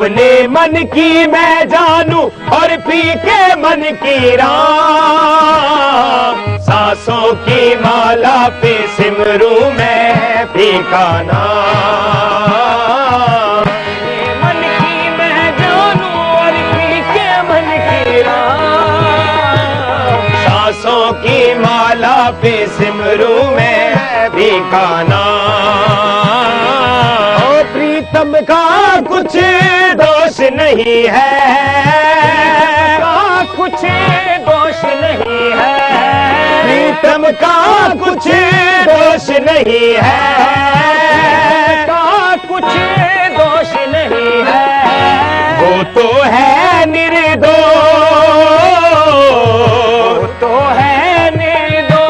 अपने मन की मैं जानू और पी के मन की राम, सांसों की माला पे सिमरू मैं पी का नाम। मन की मैं जानू और पी के मन की राम, सांसों की माला पे सिमरू मैं पी का नाम। ओ प्रीतम का कुछ दोष नहीं है, कुछ दोष नहीं है, प्रीतम का कुछ दोष नहीं है, कुछ दोष नहीं है, वो तो है निर्दोष, तो है निर्दोष।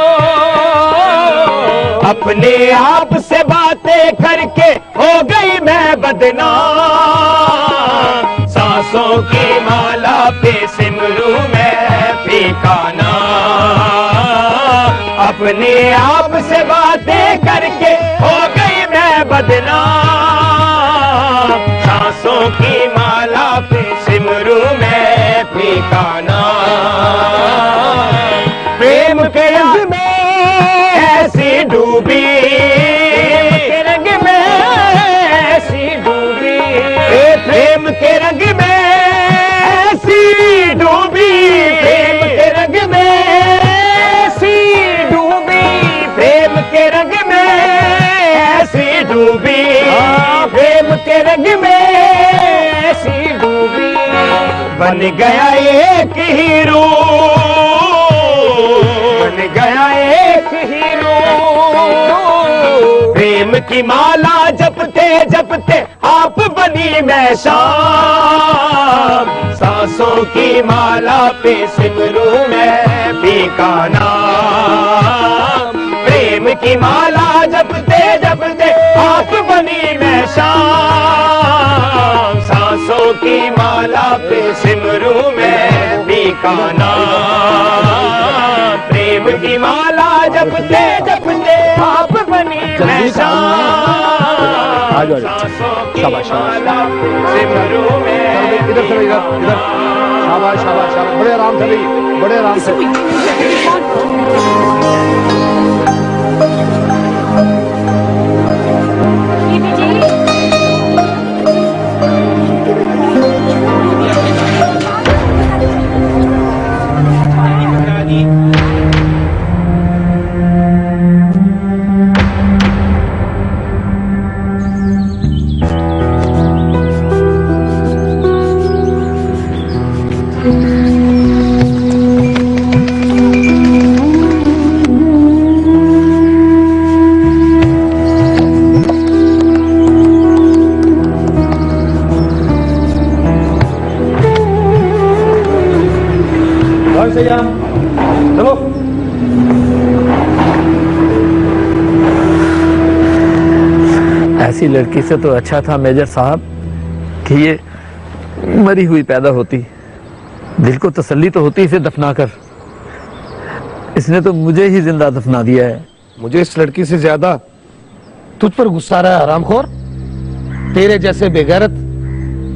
अपने आप से बातें करके हो गई मैं बदनाम, सांसों की माला पे सिमरू मैं पी का नाम। अपने आप से बातें करके हो गई मैं बदनाम, सांसों की माला पे सिमरू मैं पी का नाम। प्रेम के रंग में ऐसी डूबी, रंग में ऐसी डूबी, प्रेम के रंग में ऐसी डूबी, प्रेम के रंग में ऐसी डूबी, प्रेम के रंग में ऐसी डूबी, प्रेम के रंग में ऐसी डूबी, बन गया एक हीरो, बन गया एक हीरो। प्रेम की माला जपते जपते आप बनी मैं शाम, सांसों की माला पे सिमरू मैं पी का नाम। प्रेम की माला जपते जपते आप बनी मैं शाम, सांसों की माला पे सिमरू मैं पी का नाम। प्रेम की माला जपते जपते आप बनी मैं शाम, सांसों की माला पे सिमरू मैं इधर से इधर इधर, शाबाश शाबाश शाबाश, बड़े आराम से भाई, बड़े आराम से। चलो ऐसी लड़की से तो अच्छा था मेजर साहब कि ये मरी हुई पैदा होती, दिल को तसल्ली तो होती इसे दफना कर। इसने तो मुझे ही जिंदा दफना दिया है। मुझे इस लड़की से ज्यादा तुझ पर गुस्सा आ रहा है हरामखोर। तेरे जैसे बेगैरत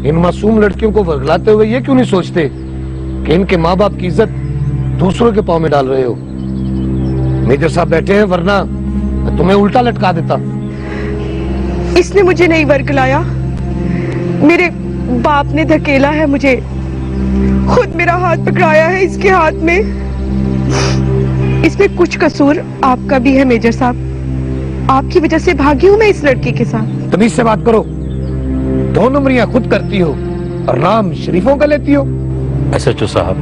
इन मासूम लड़कियों को वर्गलाते हुए ये क्यों नहीं सोचते कि इनके माँ बाप की इज्जत दूसरों के पांव में डाल रहे हो। मेजर साहब बैठे हैं, वरना मैं तुम्हें उल्टा लटका देता। इसने मुझे नहीं वर्गलाया, मेरे बाप ने धकेला है मुझे, खुद मेरा हाथ पकड़ाया है इसके हाथ में। इसमें कुछ कसूर आपका भी है मेजर साहब, आपकी वजह से भागी हूं मैं इस लड़की के साथ। तमीज से बात करो, दो नंबरियां खुद करती हो और नाम शरीफों का लेती हो। एसएचओ साहब,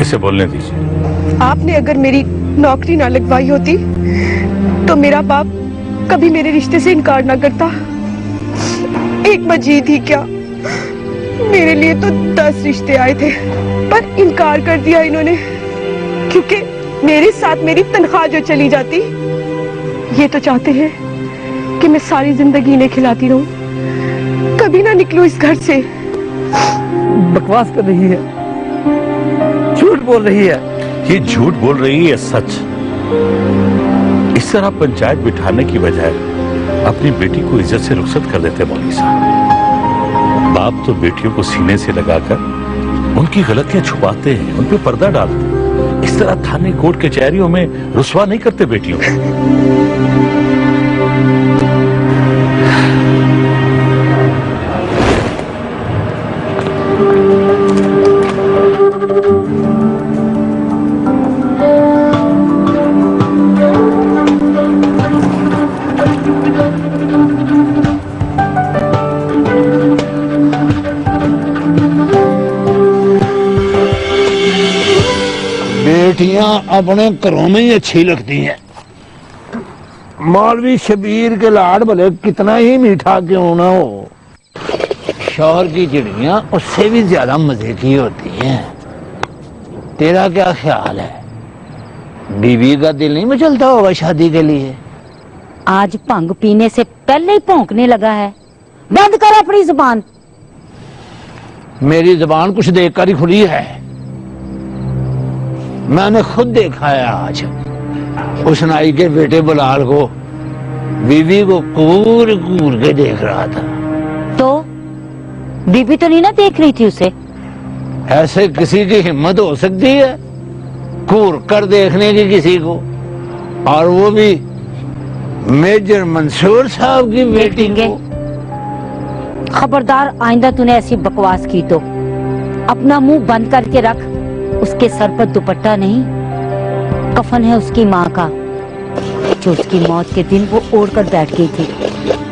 इसे बोलने दीजिए। आपने अगर मेरी नौकरी ना लगवाई होती तो मेरा बाप कभी मेरे रिश्ते से इनकार ना करता। एक मजीद ही क्या, मेरे लिए तो 10 रिश्ते आए थे, पर इनकार कर दिया इन्होंने, क्योंकि मेरे साथ मेरी तनख्वाह जो चली जाती। ये तो चाहते हैं कि मैं सारी जिंदगी इन्हें खिलाती रहूं, कभी ना निकलूं इस घर से। बकवास कर रही है, झूठ बोल रही है। ये झूठ बोल रही है सच। इस तरह पंचायत बिठाने की बजाय अपनी बेटी को इज्जत से रुखसत कर देते मौलवी साहब। बाप तो बेटियों को सीने से लगाकर उनकी गलतियां छुपाते हैं, उन पे पर्दा डालते हैं। इस तरह थाने कोर्ट कचहरियों में रुसवा नहीं करते बेटियों को। बेटियां अपने घरों में ही अच्छी लगती हैं। मौलवी शबीर के लाड भले कितना ही मीठा क्यों ना हो, शौहर की चिड़ियां उससे भी ज्यादा मजे की होती हैं। तेरा क्या ख्याल है? बीवी का दिल नहीं मचलता होगा शादी के लिए? आज भंग पीने से पहले ही भौंकने लगा है। बंद कर अपनी जुबान। मेरी जुबान कुछ देखकर ही खुली है। मैंने खुद देखा है आज उस नाई के बेटे बलाल को बीवी को कूर कूर के देख रहा था। तो बीबी तो नहीं ना देख रही थी उसे? ऐसे किसी की हिम्मत हो सकती है कूर कर देखने की किसी को, और वो भी मेजर मंसूर साहब की बेटी को? खबरदार, आइंदा तूने ऐसी बकवास की तो अपना मुंह बंद करके रख। उसके सर पर दुपट्टा नहीं, कफन है उसकी माँ का, जो उसकी मौत के दिन वो ओढ़ कर बैठ गई थी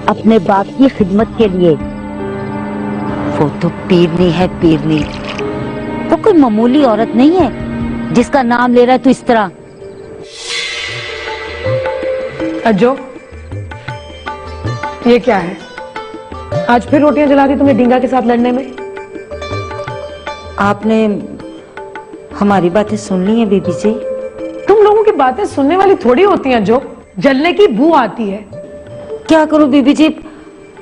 अपने बाप की खिदमत के लिए। वो तो पीरनी है, पीरनी। वो कोई मामूली औरत नहीं है जिसका नाम ले रहा है तू इस तरह। अज्जो, ये क्या है? आज फिर रोटियां जला दी तुमने डींगा के साथ लड़ने में? आपने हमारी बातें सुन ली हैं बीबी जी? तुम लोगों की बातें सुनने वाली थोड़ी होती हैं जो जलने की बू आती है। क्या करूं बीबी जी,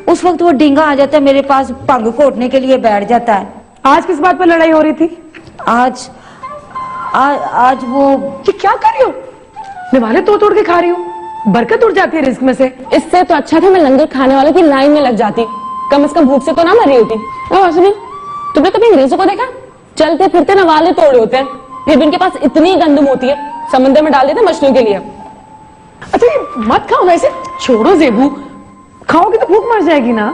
उस वक्त वो डींगा आ जाता है मेरे पास, भंग घोटने के लिए बैठ जाता है। आज किस बात पर लड़ाई हो रही थी? आज वो ये क्या कर रही हो? निवाले तोड़ के खा रही हो, बरकत उड़ जाती है रिस्क में से। इससे तो अच्छा था मैं लंगर खाने वालों की लाइन में लग जाती, कम से कम भूख से तो ना मरी होती। सुनी, तुमने कभी अंग्रेजों को देखा? चलते फिरते नवाले तोड़े होते हैं, फिर भी इनके पास इतनी गंदम होती है, समंदर में डाल देते मछलियों के लिए। अच्छा ये मत खाओ वैसे, छोड़ो ज़ेबू, खाओगे तो भूख मर जाएगी ना।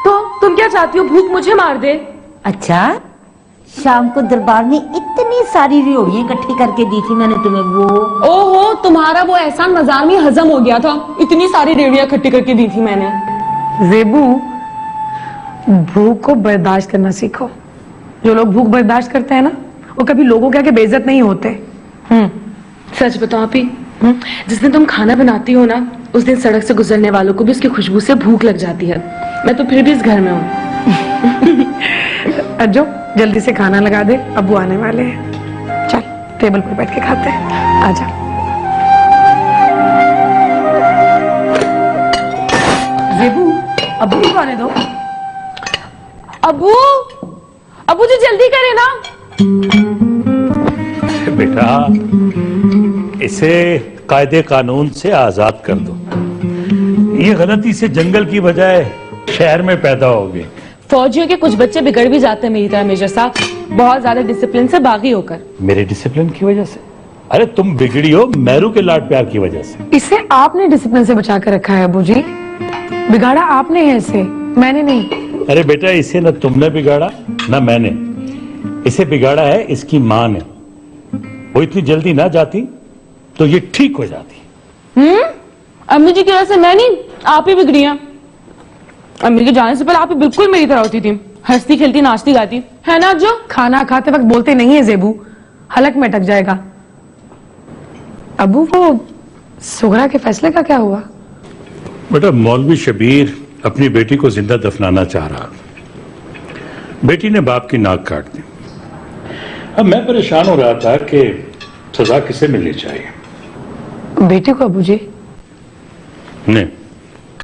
तो तुम क्या चाहती हो, भूख मुझे मार दे? अच्छा, शाम को दरबार में इतनी सारी रियोड़ियां इकट्ठी करके दी थी मैंने तुम्हें वो। ओहो, तुम्हारा वो एहसान मजार में हजम हो गया था, इतनी सारी रेवड़ियां इकट्ठी करके दी थी मैंने। ज़ेबू, भूख को बर्दाश्त करना सीखो। जो लोग भूख बर्दाश्त करते हैं ना, वो कभी लोगों के आगे बेइज्जत नहीं होते। सच बताओ आपी, जिस दिन तुम खाना बनाती हो ना, उस दिन सड़क से गुजरने वालों को भी उसकी खुशबू से भूख लग जाती है। मैं तो फिर भी इस घर में हूँ। अज्जो, जल्दी से खाना लगा दे, अब्बू आने वाले हैं। चल टेबल पर बैठ के खाते हैं, आजा। ज़ेबू, अब्बू को आने दो। अबू, अबू जी जल्दी करे ना। बेटा, इसे कायदे कानून से आजाद कर दो। ये गलती से जंगल की बजाय शहर में पैदा हो गए। फौजियों के कुछ बच्चे बिगड़ भी जाते हैं मेरी तरह मेजर साहब, बहुत ज्यादा डिसिप्लिन से बागी होकर। मेरे डिसिप्लिन की वजह से? अरे तुम बिगड़ी हो मेरू के लाड प्यार की वजह से। इसे आपने डिसिप्लिन से बचा कर रखा है अब्बू जी, बिगाड़ा आपने है इसे, मैंने नहीं। अरे बेटा, इसे न तुमने बिगाड़ा न मैंने, इसे बिगाड़ा है इसकी माँ ने। वो इतनी जल्दी ना जाती तो ये ठीक हो जाती। अम्मी जी की वजह से मैं नहीं, आप ही बिगड़ी हैं। अम्मी के जाने से पहले आप ही बिल्कुल मेरी तरह होती थी, हंसती खेलती नाचती गाती, है ना? जो खाना खाते वक्त बोलते नहीं है ज़ेबू, हलक में अटक जाएगा। अबू, वो सुगरा के फैसले का क्या हुआ? बेटा, मौलवी शबीर अपनी बेटी को जिंदा दफनाना चाह रहा, बेटी ने बाप की नाक काट दी। अब मैं परेशान हो रहा था कि सजा किसे मिलनी चाहिए। बेटी को अबू जी? नहीं,